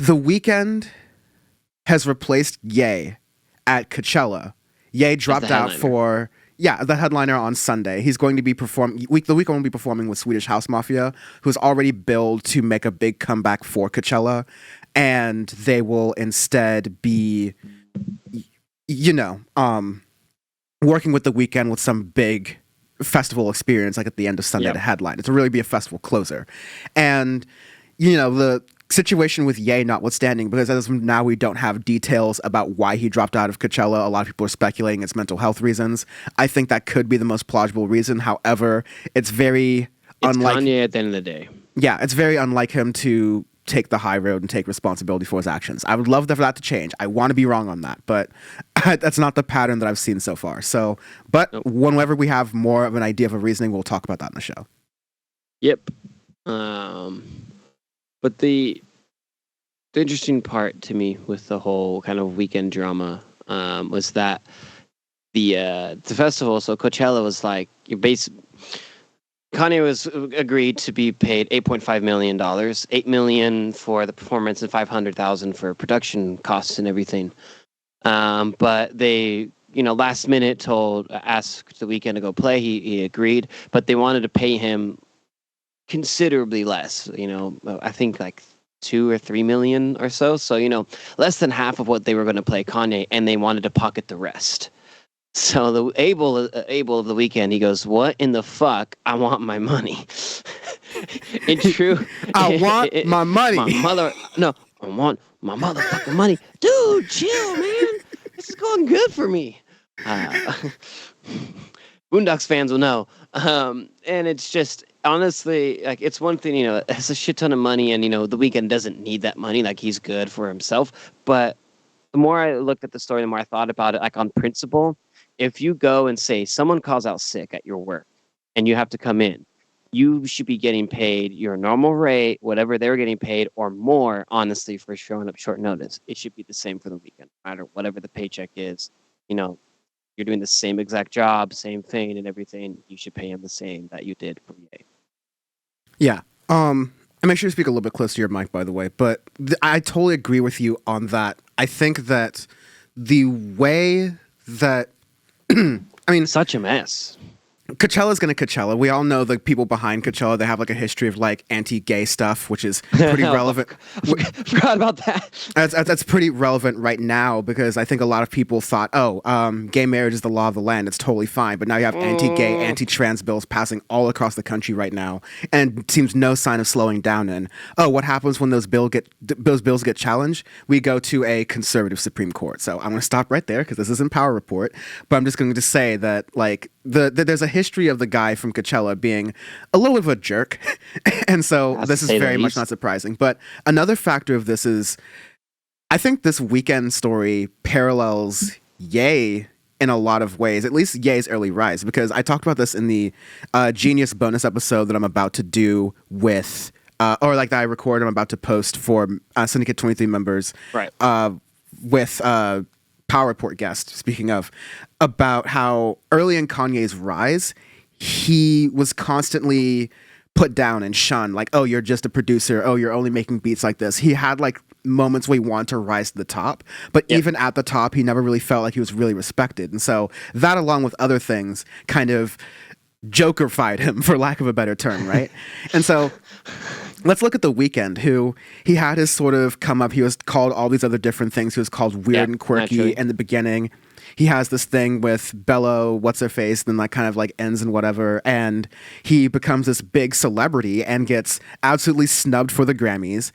The Weeknd has replaced Ye at Coachella. Ye dropped out for the headliner on Sunday. He's going to be performing. The Weeknd will be performing with Swedish House Mafia, who's already billed to make a big comeback for Coachella, and they will instead be, working with The Weeknd with some big festival experience, like at the end of Sunday to headline. It's really be a festival closer, and the situation with Ye notwithstanding, because as of now we don't have details about why he dropped out of Coachella. A lot of people are speculating it's mental health reasons. I think that could be the most plausible reason. However, it's unlike Kanye at the end of the day. Yeah, it's very unlike him to take the high road and take responsibility for his actions. I would love for that to change. I want to be wrong on that, but that's not the pattern that I've seen so far. So, but whenever we have more of an idea of a reasoning, we'll talk about that in the show. Yep. But the interesting part to me with the whole kind of Weeknd drama was that the festival, so Coachella was like Kanye was agreed to be paid $8.5 million, $8 million for the performance and $500,000 for production costs and everything. But they, last minute asked The Weeknd to go play. He agreed, but they wanted to pay him considerably less. I think like 2 or 3 million or so. So less than half of what they were going to play Kanye, and they wanted to pocket the rest. So the Abel of The Weeknd, he goes, "What in the fuck? I want my money." It's true. I want my money. I want my motherfucking money. Dude, chill, man. This is going good for me. Boondocks fans will know. And it's just, honestly, like, it's one thing, it's a shit ton of money, and, The Weeknd doesn't need that money. Like, he's good for himself. But the more I looked at the story, the more I thought about it, like, on principle, if you go and say someone calls out sick at your work and you have to come in, you should be getting paid your normal rate, whatever they were getting paid, or more, honestly, for showing up short notice. It should be the same for The Weeknd, no matter whatever the paycheck is. You're doing the same exact job, same thing and everything. You should pay him the same that you did for Ye. Yeah. And make sure you speak a little bit closer to your mic, by the way. But I totally agree with you on that. I think that the way that such a mess. Coachella's going to Coachella. We all know the people behind Coachella. They have like a history of like anti-gay stuff, which is pretty relevant. Forgot about that. That's pretty relevant right now, because I think a lot of people thought, gay marriage is the law of the land. It's totally fine. But now you have anti-gay, anti-trans bills passing all across the country right now, and it seems no sign of slowing down. And what happens when those bills get challenged? We go to a conservative Supreme Court. So I'm going to stop right there, because this isn't Power Report. But I'm just going to say that like there's a history of the guy from Coachella being a little bit of a jerk. And so this is very much not surprising. But another factor of this is, I think this Weeknd story parallels Ye in a lot of ways, at least Ye's early rise, because I talked about this in the Genius bonus episode that I'm about to do with, that I record, I'm about to post for Syndicate 23 members. Right. With Power Report guest, speaking of, about how early in Kanye's rise, he was constantly put down and shunned, like, oh, you're just a producer, oh, you're only making beats like this. He had like moments where he wanted to rise to the top, but even at the top, he never really felt like he was really respected. And so that, along with other things, kind of Joker-fied him, for lack of a better term, right? And so let's look at The Weeknd, who he had his sort of come up. He was called all these other different things. He was called weird and quirky in the beginning. He has this thing with Bello, what's her face, then like kind of like ends and whatever, and he becomes this big celebrity and gets absolutely snubbed for the Grammys.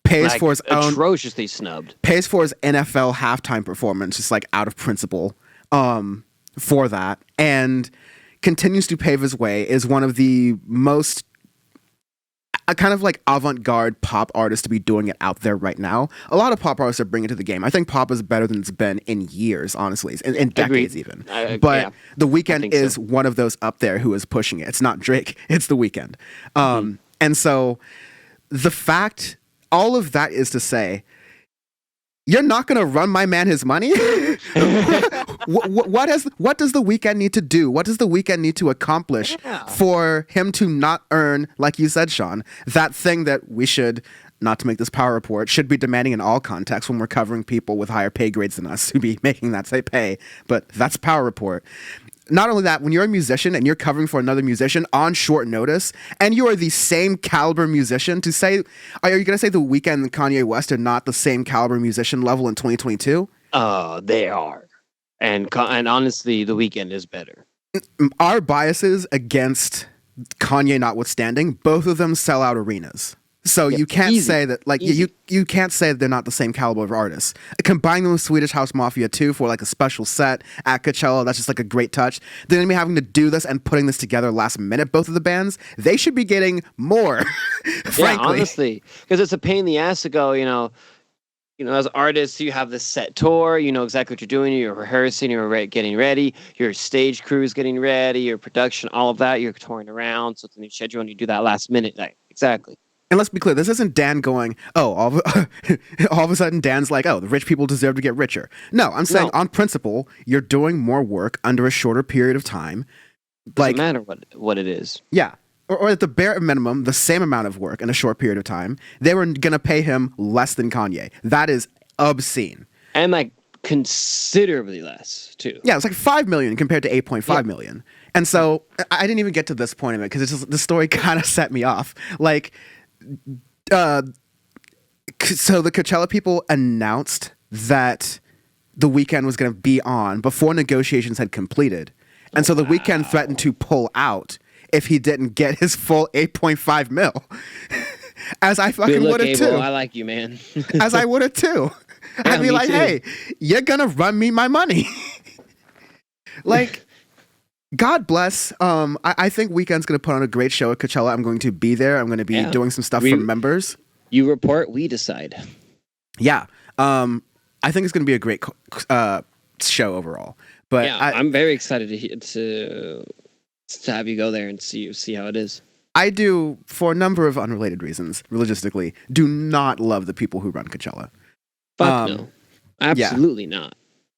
Pays for his own, atrociously snubbed. Pays for his NFL halftime performance, just like out of principle, for that, and continues to pave his way. Is one of the most kind of like avant-garde pop artists to be doing it out there right now. A lot of pop artists are bringing it to the game. I think pop is better than it's been in years, honestly, in decades. Agreed. Even. But The Weeknd is one of those up there who is pushing it. It's not Drake, it's The Weeknd. And so the fact, all of that is to say, you're not going to run my man his money? What does The Weeknd need to do? What does The Weeknd need to accomplish for him to not earn, like you said, Sean, that thing that we should not to make this power report, should be demanding in all contexts when we're covering people with higher pay grades than us to be making that say pay. But that's power report. Not only that, when you're a musician and you're covering for another musician on short notice, and you are the same caliber musician, to say, are you going to say The Weeknd and Kanye West are not the same caliber musician level in 2022? They are. And honestly, The Weeknd is better. Our biases against Kanye notwithstanding, both of them sell out arenas. So you can't say that, like, you can't say that they're not the same caliber of artists. Combine them with Swedish House Mafia 2 for like a special set at Coachella, that's just like a great touch. Then me having to do this and putting this together last minute, both of the bands, they should be getting more, frankly. Yeah, honestly, because it's a pain in the ass to go, as artists, you have this set tour, you know exactly what you're doing, you're rehearsing, you're getting ready, your stage crew is getting ready, your production, all of that, you're touring around, so it's a new schedule, and you do that last minute. Like, exactly. And let's be clear, this isn't Dan going, all of a sudden Dan's like, oh, the rich people deserve to get richer. No, I'm saying on principle, you're doing more work under a shorter period of time. Doesn't matter what it is. Yeah. Or at the bare minimum, the same amount of work in a short period of time. They were going to pay him less than Kanye. That is obscene. And like considerably less, too. Yeah, it's like $5 million compared to $8.5 million. And so I didn't even get to this point of it because the story kind of set me off. Like, so the Coachella people announced that The Weeknd was going to be on before negotiations had completed. And so The Weeknd threatened to pull out if he didn't get his full 8.5 mil. As I fucking would have too. I like you, man. As I would have too. Yeah, I'd be like, hey, you're going to run me my money. Like, God bless. I think Weeknd's going to put on a great show at Coachella. I'm going to be there. I'm going to be doing some stuff for members. You report, we decide. Yeah. I think it's going to be a great show overall. But yeah, I'm very excited to have you go there and see how it is. I do, for a number of unrelated reasons, realistically, do not love the people who run Coachella. Fuck no. Absolutely not.